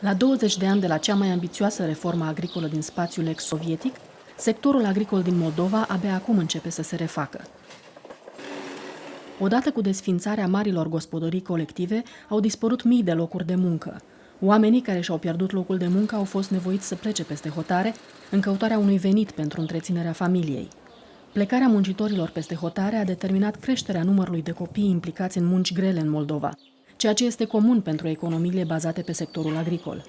La 20 de ani de la cea mai ambițioasă reformă agricolă din spațiul ex-sovietic, sectorul agricol din Moldova abia acum începe să se refacă. Odată cu desființarea marilor gospodării colective, au dispărut mii de locuri de muncă. Oamenii care și-au pierdut locul de muncă au fost nevoiți să plece peste hotare în căutarea unui venit pentru întreținerea familiei. Plecarea muncitorilor peste hotare a determinat creșterea numărului de copii implicați în munci grele în Moldova, ceea ce este comun pentru economiile bazate pe sectorul agricol.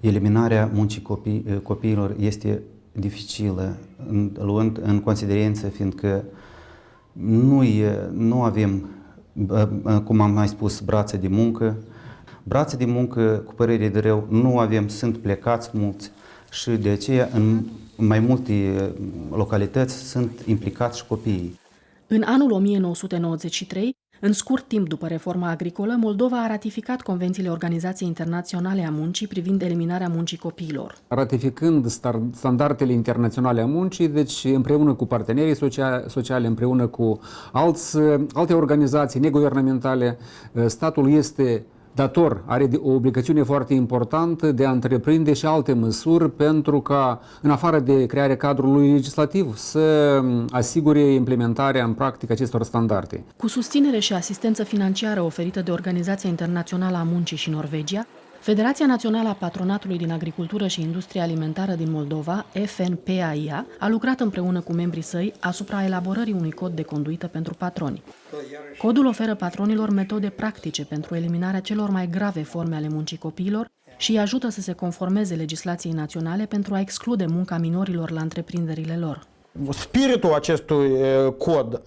Eliminarea muncii copiilor este dificilă, luând în considerență, fiindcă nu avem, cum am mai spus, brațe de muncă. Brațe de muncă, cu părere de rău, nu avem, sunt plecați mulți și de aceea în mai multe localități sunt implicați și copiii. În anul 1993, în scurt timp după reforma agricolă, Moldova a ratificat convențiile Organizației Internaționale a Muncii privind eliminarea muncii copiilor. Ratificând standardele internaționale a muncii, deci împreună cu partenerii sociale, împreună cu alte organizații neguvernamentale, statul este dator, are o obligațiune foarte importantă de a întreprinde și alte măsuri pentru ca, în afară de crearea cadrului legislativ, să asigure implementarea în practică acestor standarde. Cu susținere și asistență financiară oferită de Organizația Internațională a Muncii și Norvegia, Federația Națională a Patronatului din Agricultură și Industrie Alimentară din Moldova, FNPAIA, a lucrat împreună cu membrii săi asupra elaborării unui cod de conduită pentru patroni. Codul oferă patronilor metode practice pentru eliminarea celor mai grave forme ale muncii copiilor și îi ajută să se conformeze legislației naționale pentru a exclude munca minorilor la întreprinderile lor. Spiritul acestui cod,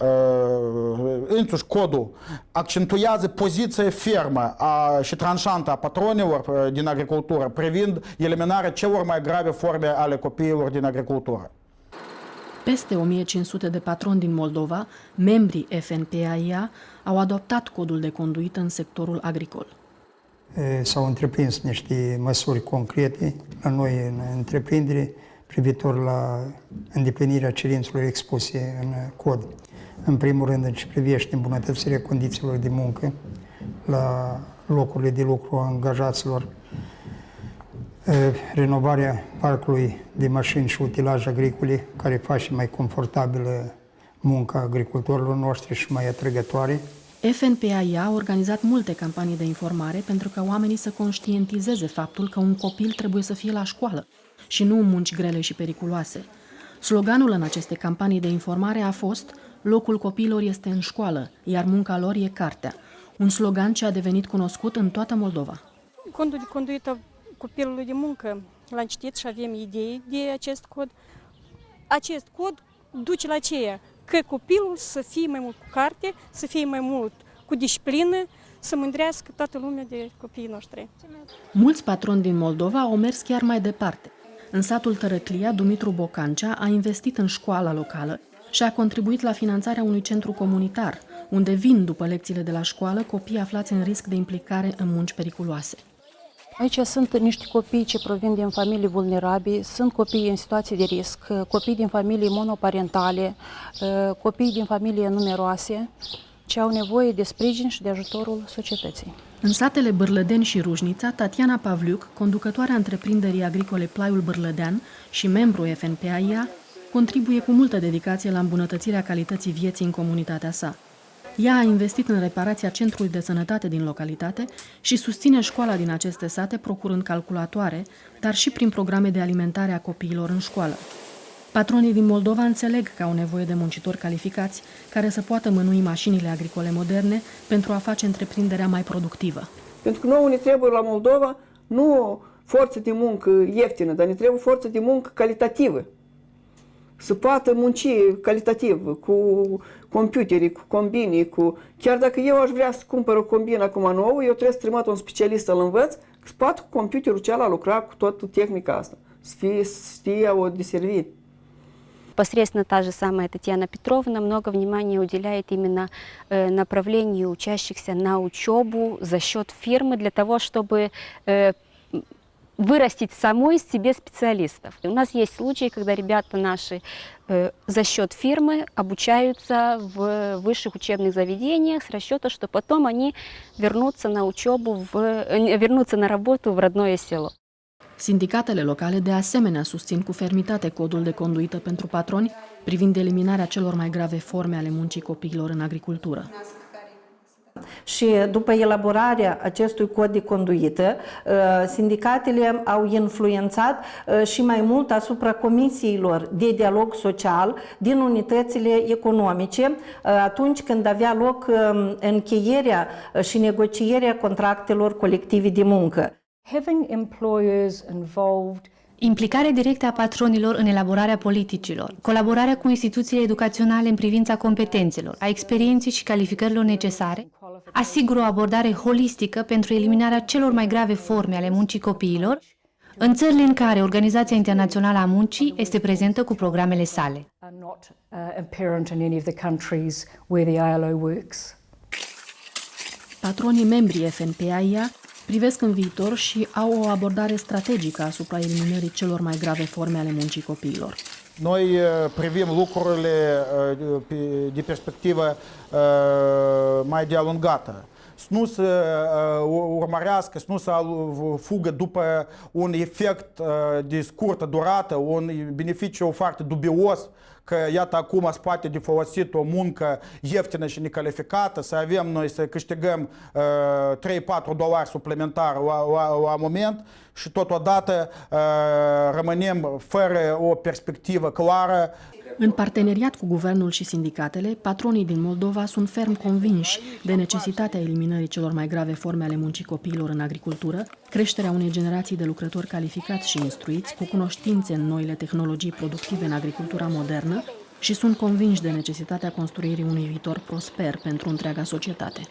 însuși codul, accentuează poziția fermă și tranșantă a patronilor din agricultură privind eliminarea celor mai grave forme ale copiilor din agricultură. Peste 1500 de patroni din Moldova, membrii FNPAIA, au adoptat codul de conduită în sectorul agricol. S-au întreprins niște măsuri concrete la noi în întreprindere privitor la îndeplinirea cerințelor expuse în cod. În primul rând, în ce privește îmbunătățirea condițiilor de muncă la locurile de lucru a angajaților, renovarea parcului de mașini și utilaje agricole, care face mai confortabilă munca agricultorilor noștri și mai atrăgătoare. FNPAIA a organizat multe campanii de informare pentru ca oamenii să conștientizeze faptul că un copil trebuie să fie la școală și nu în munci grele și periculoase. Sloganul în aceste campanii de informare a fost "Locul copiilor este în școală, iar munca lor e cartea", un slogan ce a devenit cunoscut în toată Moldova. Codul de conduită copilului de muncă l-am citit și avem idei de acest cod. Acest cod duce la aceea că copilul să fie mai mult cu carte, să fie mai mult cu disciplină, să mândrească toată lumea de copiii noștri. Mulți patroni din Moldova au mers chiar mai departe. În satul Tărăclia, Dumitru Bocancea a investit în școala locală și a contribuit la finanțarea unui centru comunitar, unde vin, după lecțiile de la școală, copii aflați în risc de implicare în munci periculoase. Aici sunt niște copii ce provin din familii vulnerabile, sunt copii în situații de risc, copii din familii monoparentale, copii din familii numeroase, ce au nevoie de sprijin și de ajutorul societății. În satele Bârlădeni și Rujnița, Tatiana Pavliuc, conducătoarea întreprinderii agricole Plaiul Bârlădean și membru FNPAIA, contribuie cu multă dedicație la îmbunătățirea calității vieții în comunitatea sa. Ea a investit în reparația centrului de sănătate din localitate și susține școala din aceste sate procurând calculatoare, dar și prin programe de alimentare a copiilor în școală. Patronii din Moldova înțeleg că au nevoie de muncitori calificați care să poată mânui mașinile agricole moderne pentru a face întreprinderea mai productivă. Pentru că nouă ne trebuie la Moldova nu forță de muncă ieftină, dar ne trebuie forță de muncă calitativă. Să poată munci calitativ, cu computerii, cu combinii, chiar dacă eu aș vrea să cumpăr o combină acum nouă, eu trebuie să trimit un specialist să-l învăț, să poată cu computerul cealaltă lucra cu toată tehnica asta, să știe o deservi. Непосредственно та же самая Татьяна Петровна много внимания уделяет именно направлению учащихся на учебу за счет фирмы, для того, чтобы вырастить самой себе специалистов. У нас есть случаи, когда ребята наши за счет фирмы обучаются в высших учебных заведениях с расчета, что потом они вернутся на учебу, вернутся на работу в родное село. Sindicatele locale de asemenea susțin cu fermitate codul de conduită pentru patroni privind eliminarea celor mai grave forme ale muncii copiilor în agricultură. Și după elaborarea acestui cod de conduită, sindicatele au influențat și mai mult asupra comisiilor de dialog social din unitățile economice, atunci când avea loc încheierea și negocierea contractelor colective de muncă. Having employers involved. Implicarea directă a patronilor în elaborarea politicilor, colaborarea cu instituțiile educaționale în privința competențelor, a experienței și calificărilor necesare, asigură o abordare holistică pentru eliminarea celor mai grave forme ale muncii copiilor în țările în care Organizația Internațională a Muncii este prezentă cu programele sale. Patronii membrii FNPAIA privesc în viitor și au o abordare strategică asupra eliminării celor mai grave forme ale muncii copiilor. Noi privim lucrurile de perspectivă mai de alungată. Să nu se urmărească, să nu se fugă după un efect de scurtă durată, un beneficiu foarte dubios, că iată acum se poate de folosit o muncă ieftină și necalificată, să avem noi să câștigăm $3-4 suplimentar la moment și totodată rămânem fără o perspectivă clară. În parteneriat cu guvernul și sindicatele, patronii din Moldova sunt ferm convinși de necesitatea eliminării celor mai grave forme ale muncii copiilor în agricultură, creșterea unei generații de lucrători calificați și instruiți, cu cunoștințe în noile tehnologii productive în agricultura modernă și sunt convinși de necesitatea construirii unui viitor prosper pentru întreaga societate.